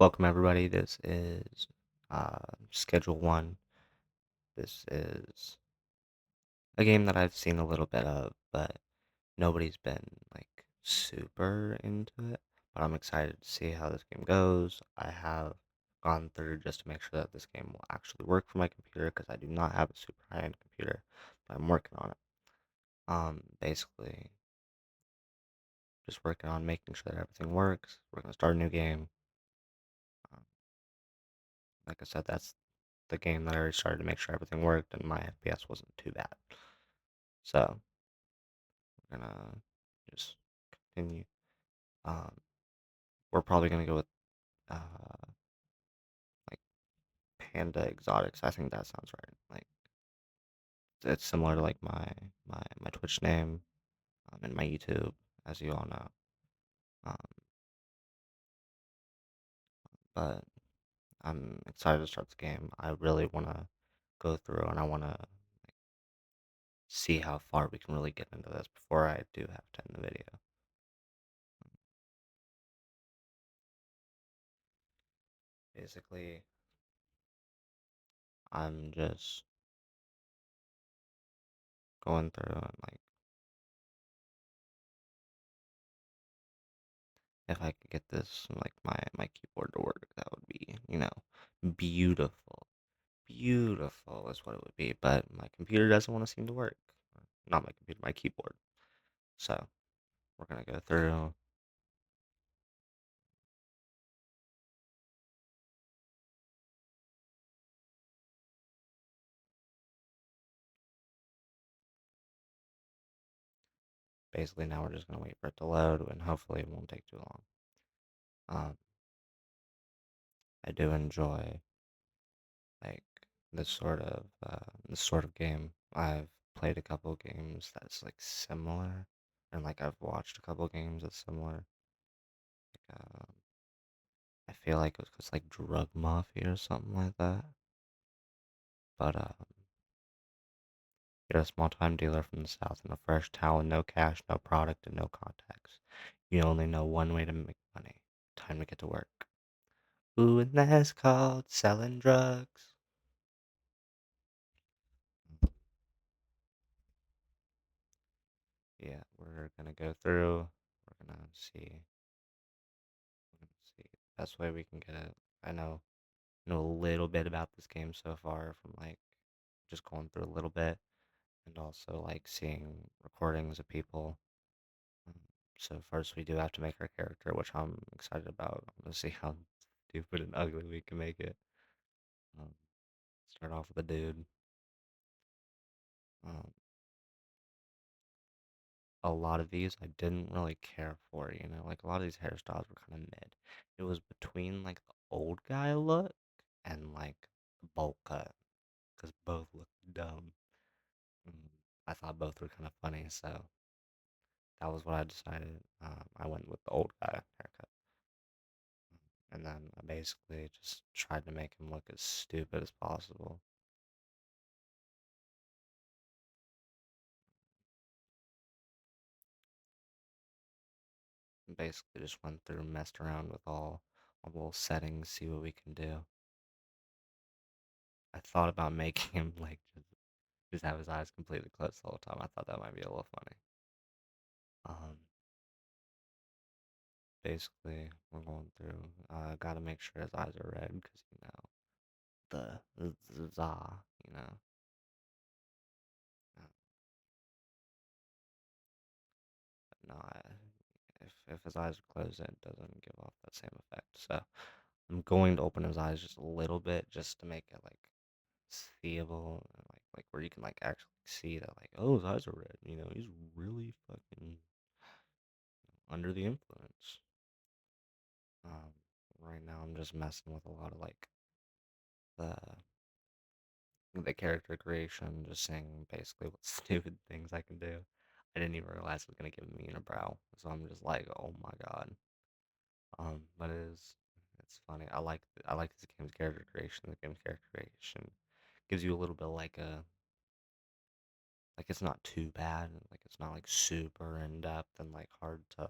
Welcome, everybody. This is Schedule 1. This is a game that I've seen a little bit of, but nobody's been like super into it. But I'm excited to see how this game goes. I have gone through just to make sure that this game will actually work for my computer because I do not have a super high-end computer, but I'm working on it. Basically, just working on making sure that everything works. We're gonna start a new game. Um, like I said, that's the game that I already started to make sure everything worked and my FPS wasn't too bad. So we're gonna just continue. Um, we're probably gonna go with like Panda Exotics. I think that sounds right. Like it's similar to like my Twitch name and my YouTube, as you all know. Um, but I'm excited to start the game. I really wanna go through and I wanna see how far we can really get into this before I do have to end the video. Basically, I'm just going through and like if I could get this like my keyboard to work, that would be, beautiful. Beautiful is what it would be, but my computer doesn't want to seem to work. Not my computer, my keyboard. So, we're gonna go through. Basically, now we're just gonna wait for it to load, and hopefully it won't take too long. Um, I do enjoy like this sort of game. I've played a couple games that's like similar, and like I've watched a couple games that's similar. I feel like it was like Drug Mafia or something like that. But you're a small-time dealer from the south in a fresh town, no cash, no product, and no contacts. You only know one way to make money. Time to get to work. Ooh, and that's called selling drugs. Yeah, we're gonna go through. We're gonna see. We're gonna see the best way we can get it. I know a little bit about this game so far from like just going through a little bit and also like seeing recordings of people. Um, So first we do have to make our character, which I'm excited about. I'm gonna see how stupid and ugly we can make it. Um, Start off with a dude. Um, a lot of these I didn't really care for, like a lot of these hairstyles were kind of mid. It was between like the old guy look and like the bowl cut, because both looked dumb. Mm, I thought both were kind of funny, so that was what I decided. I went with the old guy haircut. And then I basically just tried to make him look as stupid as possible. And basically just went through and messed around with all the little settings, see what we can do. I thought about making him like just have his eyes completely closed the whole time. I thought that might be a little funny. Um, Basically we're going through. Gotta make sure his eyes are red because the za, you know. Uh, no, if his eyes are closed, it doesn't give off that same effect. So I'm going to open his eyes just a little bit, just to make it like seeable, and, like where you can like actually see that like, oh, his eyes are red. He's really fucking under the influence. Um, right now I'm just messing with a lot of like the the character creation, just saying basically what stupid things I can do. I didn't even realize it was gonna give me a brow, so I'm just like, oh my god. But it's funny. I like this game's character creation. The game's character creation gives you a little bit like it's not too bad. Like it's not like super in depth and like hard to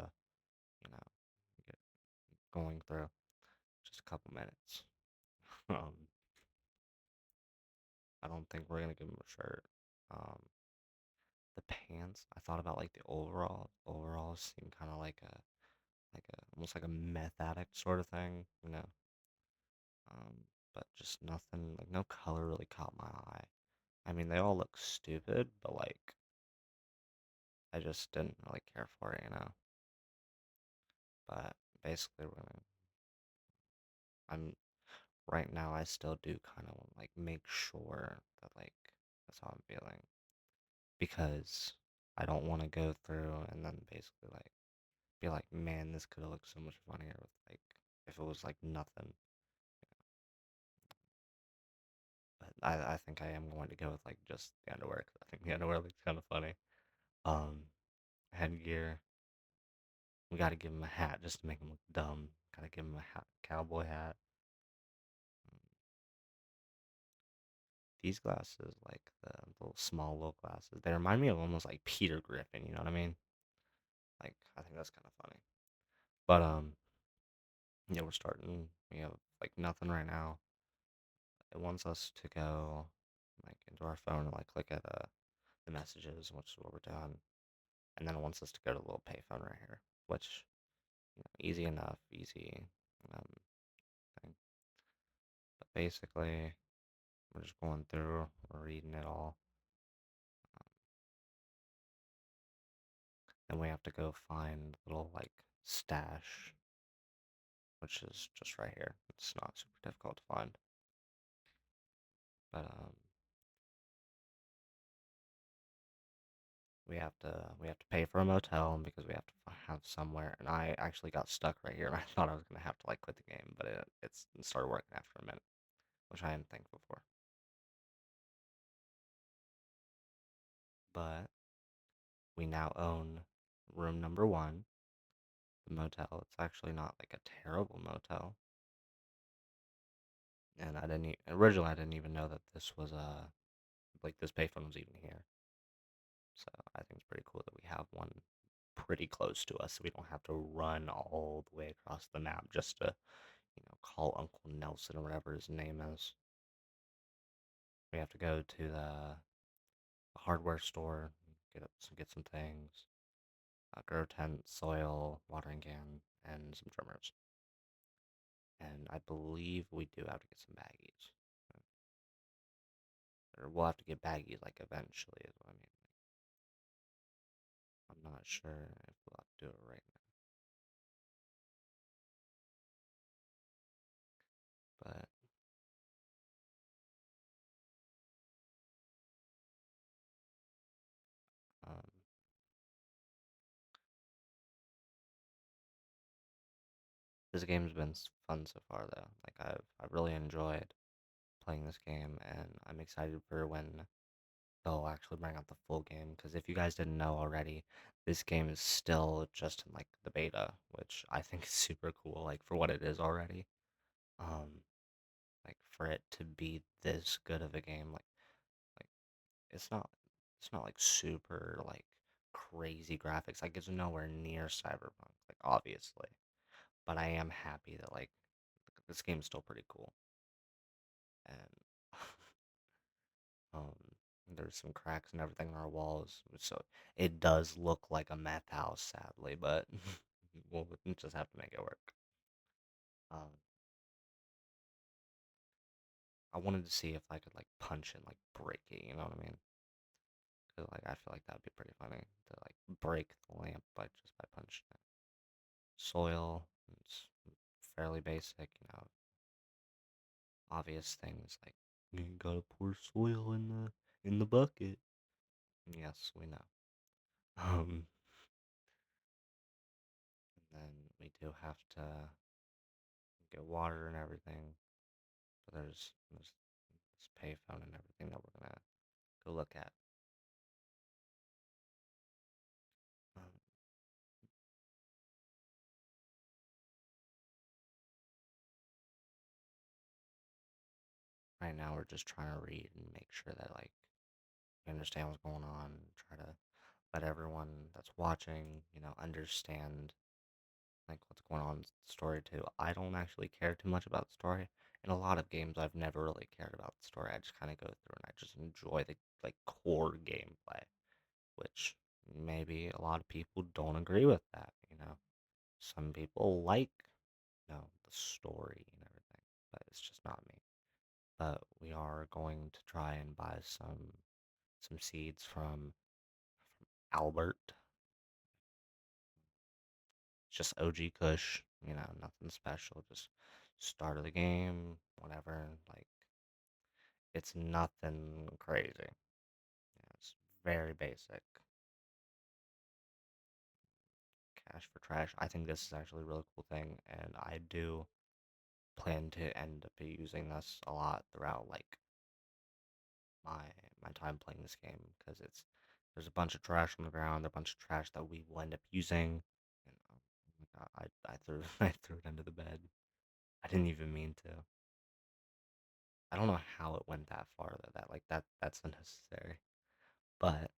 you know get going through. just a couple minutes. Um, I don't think we're gonna give him a shirt. Um, the pants, I thought about like the overall. Overalls seem kind of like a almost like a meth addict sort of thing, you know. But just nothing like no color really caught my eye. I mean, they all look stupid, but like I just didn't really care for it, you know. But basically, I'm right now. I still do kind of like make sure that like that's how I'm feeling because I don't want to go through and then basically like be like, man, this could have looked so much funnier with like if it was like nothing. But I think I am going to go with like just the underwear 'cause I think the underwear looks kind of funny. Um, headgear. We got to give him a hat just to make him look dumb. Got to give him a hat, cowboy hat. These glasses, like the little small little glasses, they remind me of almost like Peter Griffin. You know what I mean? Like I think that's kind of funny. But yeah, we're starting. We have like nothing right now. It wants us to go like into our phone and like click at the messages, which is what we're doing, and then it wants us to go to the little payphone right here, which easy enough, easy um, thing. But basically, we're just going through, we're reading it all. Then we have to go find the little like stash, which is just right here. It's not super difficult to find, but we have to pay for a motel because we have to have somewhere. And I actually got stuck right here, and I thought I was gonna have to like quit the game, but it started working after a minute, which I am thankful for. But we now own room number one, the motel. It's actually not like a terrible motel, and originally I didn't even know that this was like this payphone was even here. So I think it's pretty cool that we have one pretty close to us, so we don't have to run all the way across the map just to, call Uncle Nelson or whatever his name is. We have to go to the hardware store, get some things, grow tent, soil, watering can, and some trimmers. And I believe we do have to get some baggies. Or we'll have to get baggies like eventually is what I mean. I'm not sure if we'll have to do it right now, but um, this game's been fun so far though. Like I've really enjoyed playing this game, and I'm excited for when they'll actually bring out the full game. Because if you guys didn't know already, this game is still just in like the beta, which I think is super cool. Like for what it is already, um, like for it to be this good of a game, like it's not it's not like super like crazy graphics. Like it's nowhere near Cyberpunk, like obviously. But I am happy that like this game's still pretty cool. And Um, there's some cracks and everything in our walls, so it does look like a meth house, sadly, but we'll just have to make it work. Um, I wanted to see if I could like punch and like break it, you know what I mean? 'Cause like I feel like that'd be pretty funny to like break the lamp by just by punching it. Soil, it's fairly basic, obvious things like you gotta pour soil in the bucket. Yes, we know. Um, and then we do have to get water and everything. But there's this payphone and everything that we're gonna go look at. Um, right now we're just trying to read and make sure that like we understand what's going on. Try to let everyone that's watching, understand like what's going on in the story too. I don't actually care too much about the story. In a lot of games, I've never really cared about the story. I just kind of go through and I just enjoy the like core gameplay, which maybe a lot of people don't agree with that. Some people like the story and everything, but it's just not me. But we are going to try and buy some seeds from Albert. Just OG Kush, nothing special. Just start of the game, whatever. Like it's nothing crazy. It's very basic. Cash for trash. I think this is actually a really cool thing, and I do plan to end up using this a lot throughout like my my time playing this game because there's a bunch of trash on the ground, a bunch of trash that we will end up using. And oh my God, I threw I threw it under the bed. I didn't even mean to. I don't know how it went that far though. That's unnecessary. But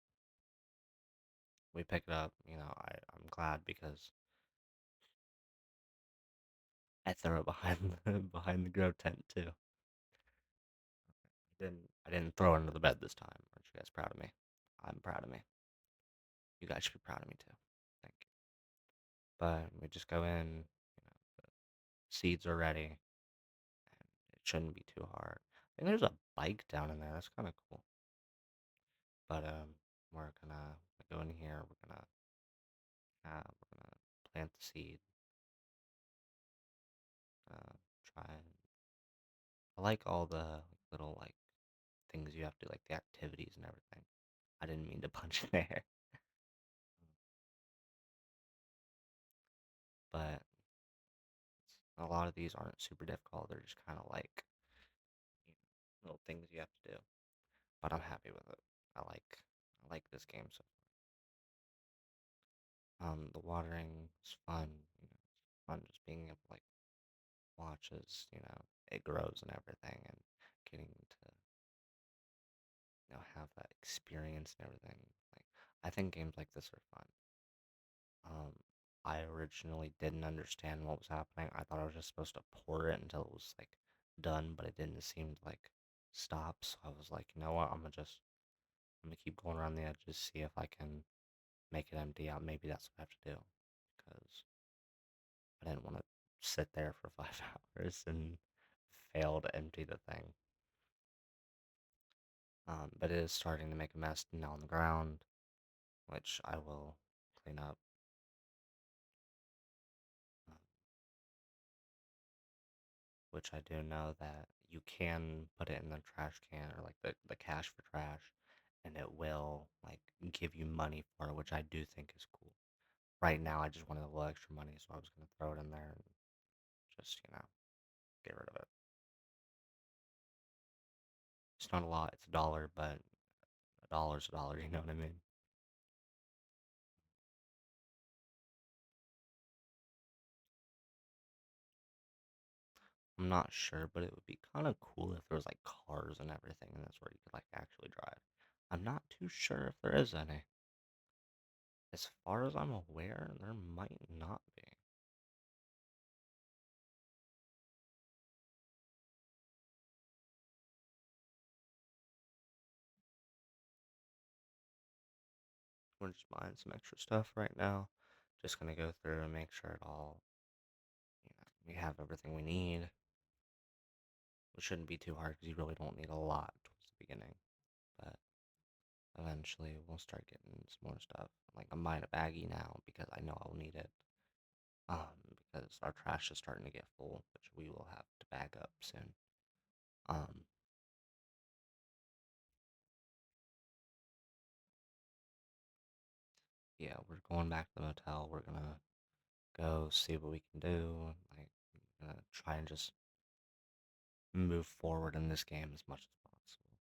we picked it up. I'm glad because I threw it behind behind the grow tent too. I didn't throw it under the bed this time. Aren't you guys proud of me? I'm proud of me. You guys should be proud of me too. Thank you. But we just go in. Seeds are ready, and it shouldn't be too hard. I think there's a bike down in there. That's kind of cool. But we're gonna go in here. We're gonna plant the seed. Try and I like all the little like things you have to like the activities and everything. I didn't mean to punch in there, but a lot of these aren't super difficult. They're just kind of like little things you have to do. But I'm happy with it. I like this game so the watering is fun. It's fun just being able to like watch as it grows and everything, and getting to have that experience and everything. Like I think games like this are fun. Um, I originally didn't understand what was happening. I thought I was just supposed to pour it until it was like done, but it didn't seem to like stop. So I was like, you know what? I'm gonna keep going around the edges, see if I can make it empty out. Maybe that's what I have to do because I didn't want to sit there for 5 hours and fail to empty the thing. But it is starting to make a mess now on the ground, which I will clean up. Um, which I do know that you can put it in the trash can or like the cash for trash, and it will like give you money for it, which I do think is cool. Right now, I just wanted a little extra money, so I was gonna throw it in there and just get rid of it. It's not a lot; it's $1, but a dollar's a dollar. You know what I mean? I'm not sure, but it would be kind of cool if there was like cars and everything, and that's where you could like actually drive. I'm not too sure if there is any. As far as I'm aware, there might not be. We're just buying some extra stuff right now. Just gonna go through and make sure it all, we have everything we need. It shouldn't be too hard because you really don't need a lot towards the beginning. But eventually we'll start getting some more stuff. Like I'm buying a baggie now because I know I'll need it. Because our trash is starting to get full, which we will have to bag up soon. Um, yeah, we're going back to the motel. We're gonna go see what we can do. Like, gonna try and just move forward in this game as much as possible.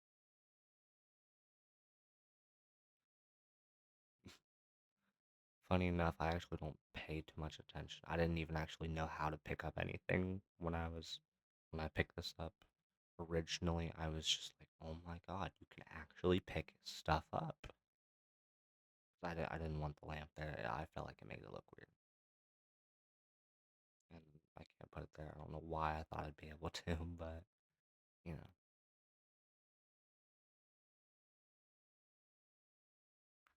Funny enough, I actually don't pay too much attention. I didn't even actually know how to pick up anything when I picked this up. Originally, I was just like, "Oh my God, you can actually pick stuff up." I didn't want the lamp there. I felt like it made it look weird. there. I don't know why I thought I'd be able to, but you know,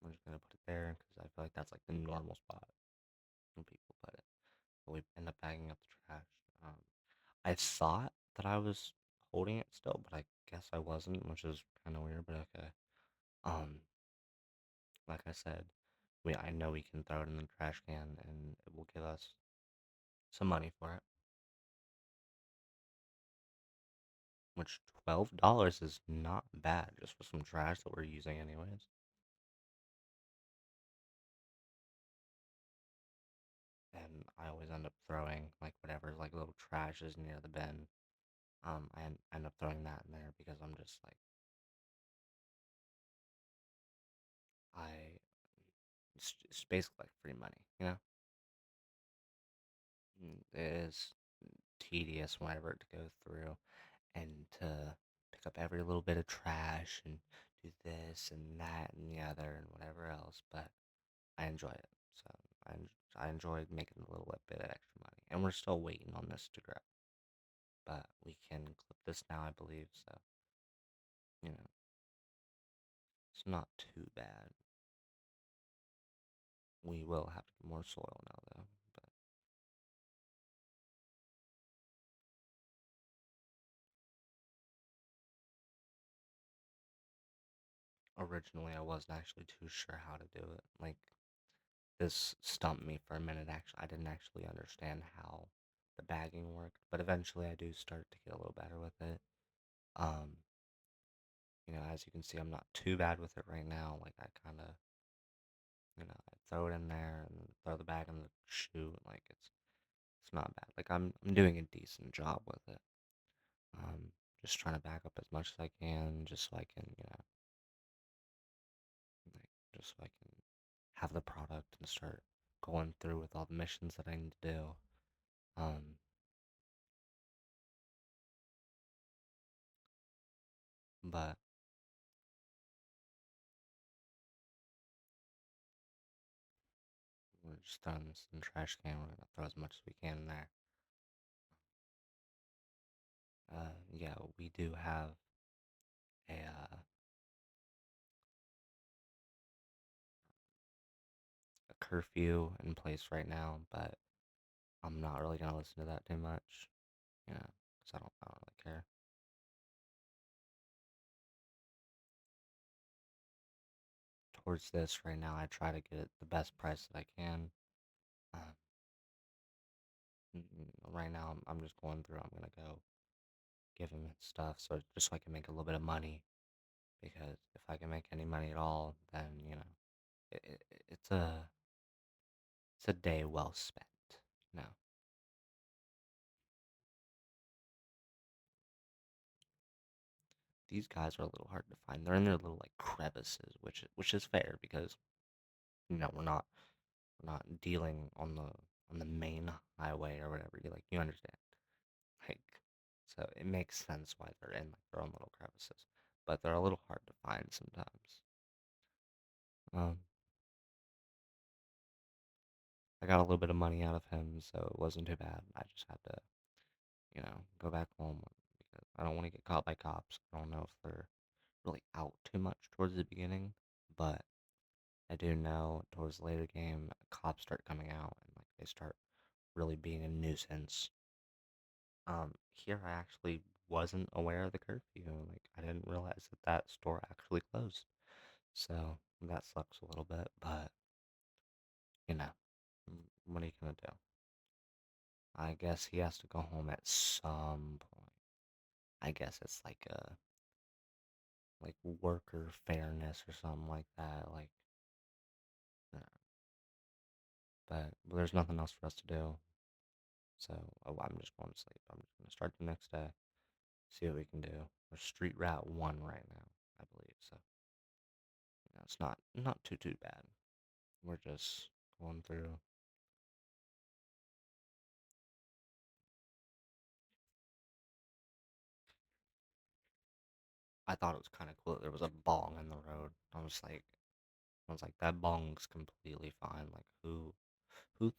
I'm just gonna put it there because I feel like that's like the normal spot when people put it. But we end up bagging up the trash. Um, I thought that I was holding it still, but I guess I wasn't, which is kind of weird. But okay. Um, like I said, I know we can throw it in the trash can and it will give us some money for it. Which $12 is not bad just for some trash that we're using anyways. And I always end up throwing like whatever like little trash is near the bin. I end up throwing that in there because I'm just like I it's basically like free money, you know. It is tedious whenever to go through and to pick up every little bit of trash and do this and that and the other and whatever else, but I enjoy it. So I enjoy making a little bit of extra money, and we're still waiting on this to grow, but we can clip this now, I believe. So you know, it's not too bad. We will have to get more soil now, though. But originally, I wasn't actually too sure how to do it. Like this stumped me for a minute. Actually, I didn't actually understand how the bagging worked, but eventually, I do start to get a little better with it. Um, as you can see, I'm not too bad with it right now. Like I kind of I throw it in there and throw the bag in the chute. Like it's not bad. Like I'm doing a decent job with it. Um, just trying to back up as much as I can, just so I can, like just so I can have the product and start going through with all the missions that I need to do. Um, but we're just throwing this in the trash can. We're gonna throw as much as we can in there. Yeah, we do have a curfew in place right now, but I'm not really gonna listen to that too much, because I don't really care. Towards this right now, I try to get it the best price that I can. Uh, right now, I'm just going through. I'm gonna go give him his stuff, so just so I can make a little bit of money. Because if I can make any money at all, then it, it, it's a it's a day well spent. No, these guys are a little hard to find. They're in their little like crevices, which is fair because we're not dealing on the main highway or whatever. You understand. Like, so it makes sense why they're in like their own little crevices, but they're a little hard to find sometimes. Um, I got a little bit of money out of him, so it wasn't too bad. I just had to, go back home because I don't want to get caught by cops. I don't know if they're really out too much towards the beginning, but I do know towards the later game, cops start coming out and like they start really being a nuisance. Here I actually wasn't aware of the curfew. Like I didn't realize that that store actually closed. So that sucks a little bit, but you know, what are you gonna do? I guess he has to go home at some point. I guess it's like worker fairness or something like that. Like, uh, but there's nothing else for us to do. So I'm just going to sleep. I'm just gonna start the next day, see what we can do. We're Street Route 1 right now, I believe. So it's not too bad. We're just going through. I thought it was kind of cool that there was a bong in the road. I was like, that bong's completely fine. Like, who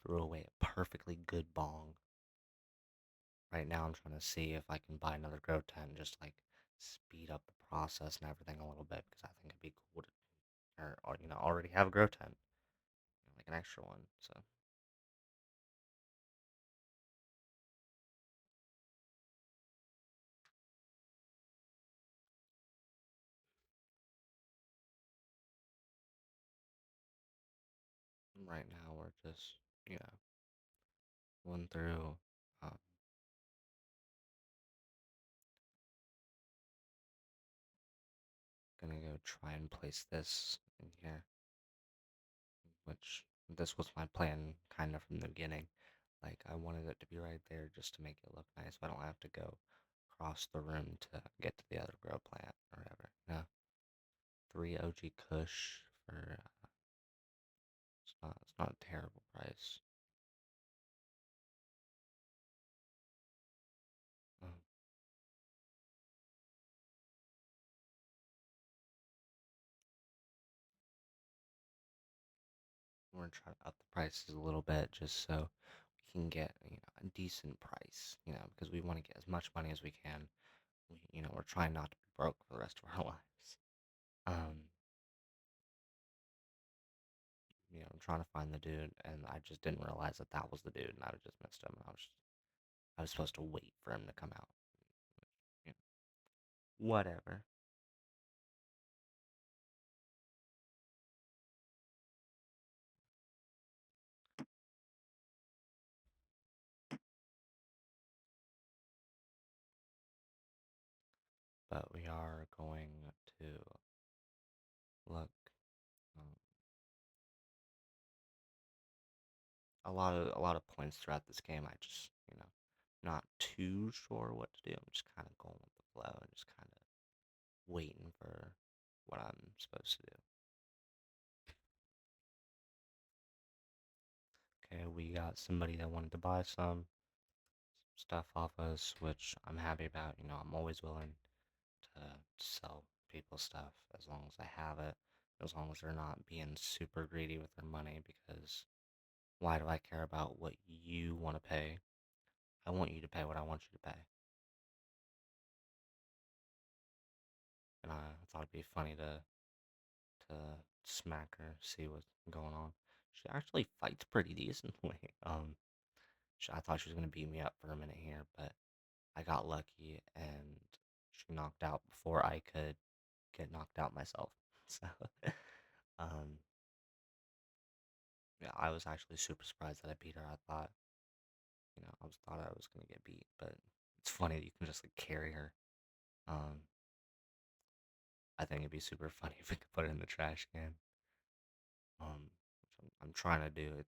threw away a perfectly good bong? right now I'm trying to see if I can buy another grow tent, just like speed up the process and everything a little bit because I think it'd be cool to, or already have a grow tent, like an extra one. So right now we're just, you know, going through, um, gonna go try and place this in here, which this was my plan kind of from the beginning. Like I wanted it to be right there just to make it look nice, but I don't have to go across the room to get to the other grow plant or whatever. No, 3 OG Kush for it's not a terrible price. Um, we're trying to up the prices a little bit just so we can get a decent price, because we want to get as much money as we can. We're trying not to be broke for the rest of our lives. Um, I'm trying to find the dude, and I just didn't realize that that was the dude, and I just missed him. And I was supposed to wait for him to come out. You Whatever. But we are going to look. Um, a lot of points throughout this game. I just not too sure what to do. I'm just kind of going with the flow and just kind of waiting for what I'm supposed to do. Okay, we got somebody that wanted to buy some stuff off us, which I'm happy about. I'm always willing to sell people stuff as long as I have it, as long as they're not being super greedy with their money, because why do I care about what you want to pay? I want you to pay what I want you to pay. And I thought it'd be funny to smack her, see what's going on. She actually fights pretty decently. I thought she was gonna beat me up for a minute here, but I got lucky and she knocked out before I could get knocked out myself. So, um, yeah, I was actually super surprised that I beat her. I thought, thought I was gonna get beat, but it's funny that you can just like carry her. Um, I think it'd be super funny if we could put it in the trash can. Which I'm trying to do.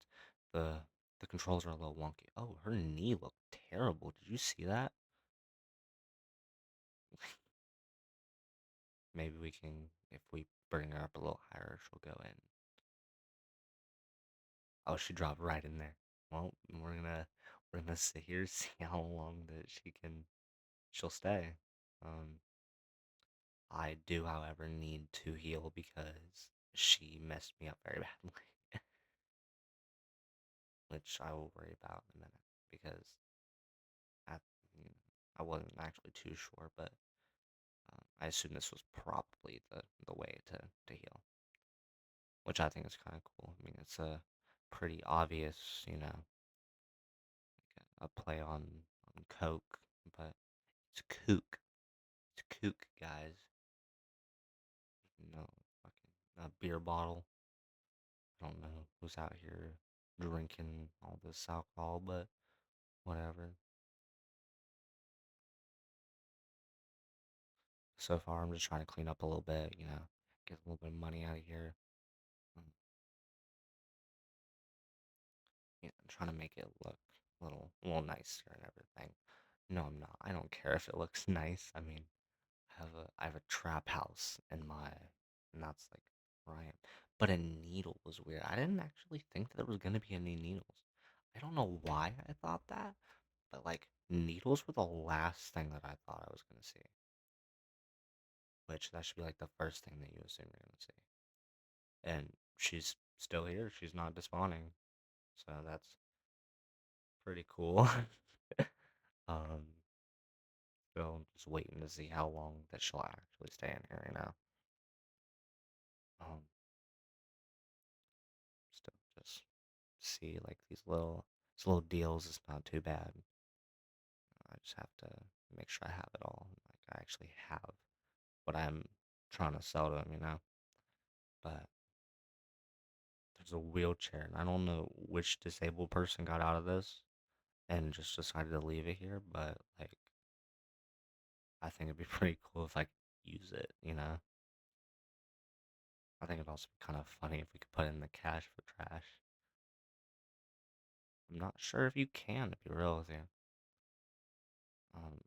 The controls are a little wonky. Oh, her knee looked terrible. Did you see that? Maybe we can, if we bring her up a little higher, she'll go in. Oh, she dropped right in there. Well, we're gonna sit here see how long that she'll stay. Um, I do, however, need to heal because she messed me up very badly, which I will worry about in a minute because I, you know, I wasn't actually too sure, but I assume this was probably the way to heal, which I think is kind of cool. I mean, it's a pretty obvious, a play on Coke, but it's Kook. It's Kook, guys. No fucking a beer bottle. I don't know who's out here drinking all this alcohol, but whatever. So far, I'm just trying to clean up a little bit, get a little bit of money out of here. Um, I'm trying to make it look a little nicer and everything. No, I'm not. I don't care if it looks nice. I mean, I have a trap house in and that's like where I am. But a needle was weird. I didn't actually think that there was gonna be any needles. I don't know why I thought that, but like needles were the last thing that I thought I was gonna see. Which that should be like the first thing that you assume you're gonna see. And she's still here. She's not despawning, so that's pretty cool. just waiting to see how long that she'll actually stay in here, you know. Um, still just see like these little deals is not too bad. I just have to make sure I have it all. Like I actually have what I'm trying to sell to them, you know. But there's a wheelchair, and I don't know which disabled person got out of this and just decided to leave it here. But like, I think it'd be pretty cool if I could use it, you know. I think it'd also be kind of funny if we could put in the cash for trash. I'm not sure if you can, to be real with you. Um,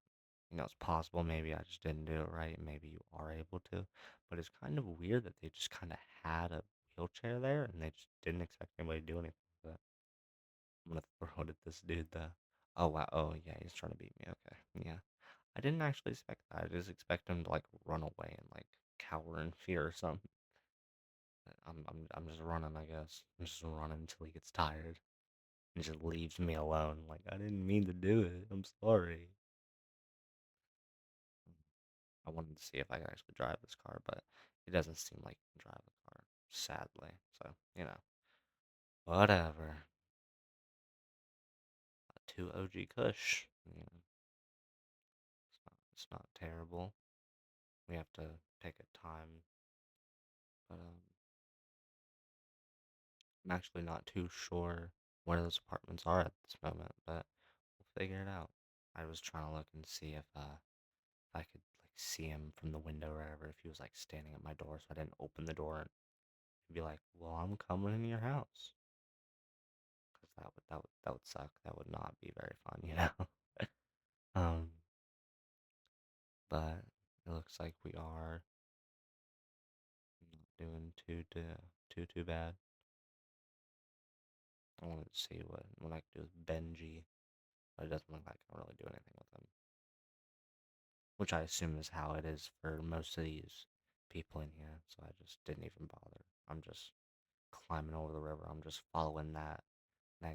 it's possible maybe I just didn't do it right. Maybe you are able to, but it's kind of weird that they just kind of had a wheelchair there and they just didn't expect anybody to do anything with it. I'm gonna throw it at this dude though. Oh wow. Oh yeah, he's trying to beat me. Okay. Yeah. I didn't actually expect that. I just expect him to like run away and like cower in fear or something. I'm just running, I guess. I'm just running until he gets tired and just leaves me alone. Like I didn't mean to do it. I'm sorry. I wanted to see if I could actually drive this car, but it doesn't seem like you can drive the car, sadly. So, whatever. A 2 OG Kush. It's not terrible. We have to pick a time, but I'm actually not too sure where those apartments are at this moment, but we'll figure it out. I was trying to look and see if I could like see him from the window or wherever, if he was like standing at my door, so I didn't open the door and be like, "Well, I'm coming in your house," because that would suck. That would not be very fun, you know. um, but it looks like we are not doing too bad. I wanted to see what I could do with Benji, but it doesn't look like I can really do anything with him. Which I assume is how it is for most of these people in here, so I just didn't even bother. I'm just climbing over the river. I'm just following that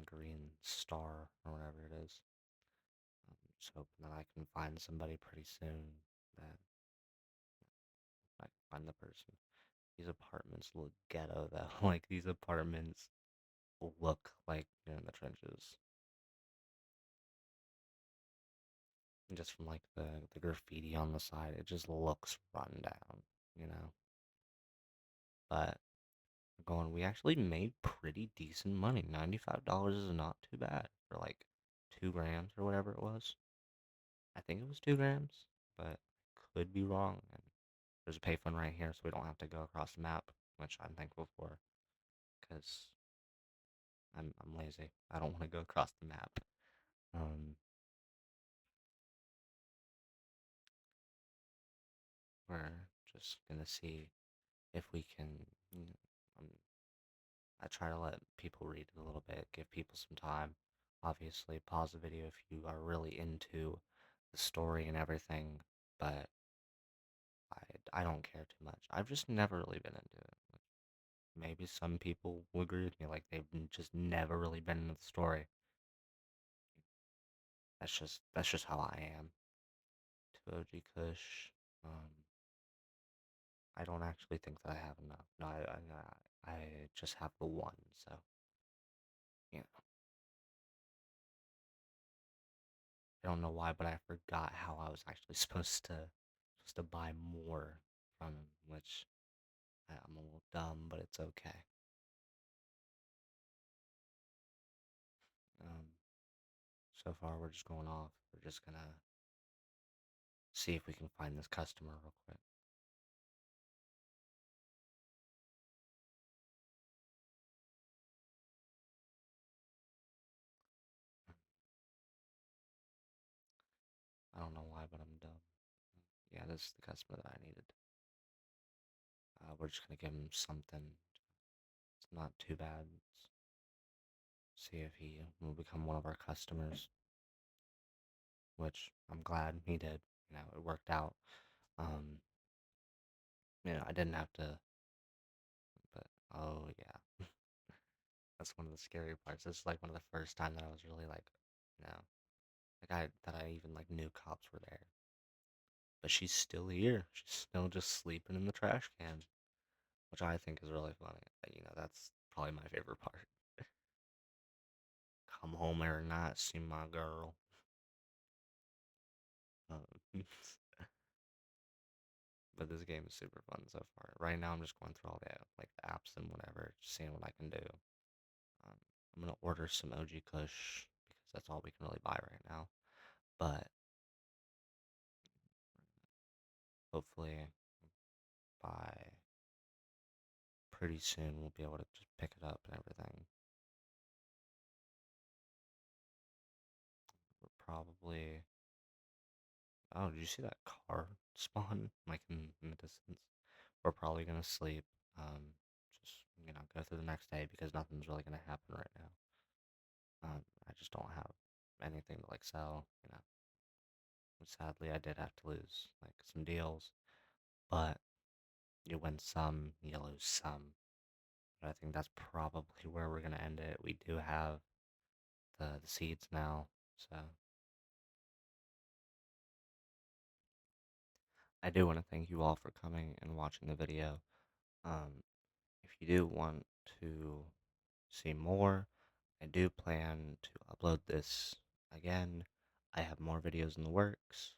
green star or whatever it is. I'm just hoping that I can find somebody pretty soon that I can find the person. These apartments look ghetto though. Like these apartments look like you're in the trenches. And just from like the graffiti on the side, it just looks run down, you know. But going, we actually made pretty decent money. $95 is not too bad for like 2 grams or whatever it was. I think it was 2 grams, but could be wrong. And there's a payphone right here, so we don't have to go across the map, which I'm thankful for, because I'm lazy. I don't want to go across the map. Um, we're just gonna see if we can. You know, um, I try to let people read it a little bit, give people some time. Obviously, pause the video if you are really into the story and everything, but I don't care too much. I've just never really been into it. Maybe some people will agree with me, like they've just never really been into the story. That's just how I am. 2 OG Kush. Um, I don't actually think that I have enough. No, I just have the one. So yeah, I don't know why, but I forgot how I was actually supposed to buy more from him, which I'm a little dumb, but it's okay. Um, so far we're just going off. We're just gonna see if we can find this customer real quick. I don't know why, but I'm dumb. Yeah, this is the customer that I needed. We're just gonna give him something. It's not too bad. See if he will become one of our customers, which I'm glad he did. It worked out. Um, I didn't have to, but oh yeah, that's one of the scary parts. This is like one of the first time that I was really like, you know, like that I even like knew cops were there. but she's still here. She's still just sleeping in the trash can, which I think is really funny. That's probably my favorite part. Come home every night, see my girl. Um, but this game is super fun so far. Right now, I'm just going through all the apps and whatever, just seeing what I can do. Um, I'm gonna order some OG Kush because that's all we can really buy right now. But hopefully, by pretty soon, we'll be able to just pick it up and everything. We're probably. Oh, did you see that car spawn like in the distance? We're probably gonna sleep. Just go through the next day because nothing's really gonna happen right now. I just don't have anything to like sell. Sadly, I did have to lose like some deals, but you win some, you lose some. But I think that's probably where we're gonna end it. We do have the seeds now, so I do want to thank you all for coming and watching the video. Um, if you do want to see more, I do plan to upload this again. I have more videos in the works.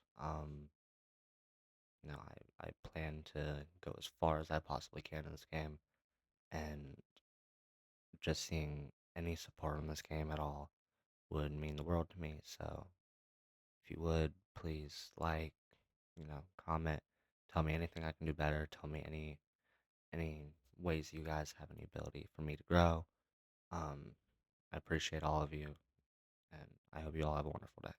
I plan to go as far as I possibly can in this game, and just seeing any support in this game at all would mean the world to me. So if you would, please like, comment, tell me anything I can do better, tell me any ways you guys have any ability for me to grow. I appreciate all of you, and I hope you all have a wonderful day.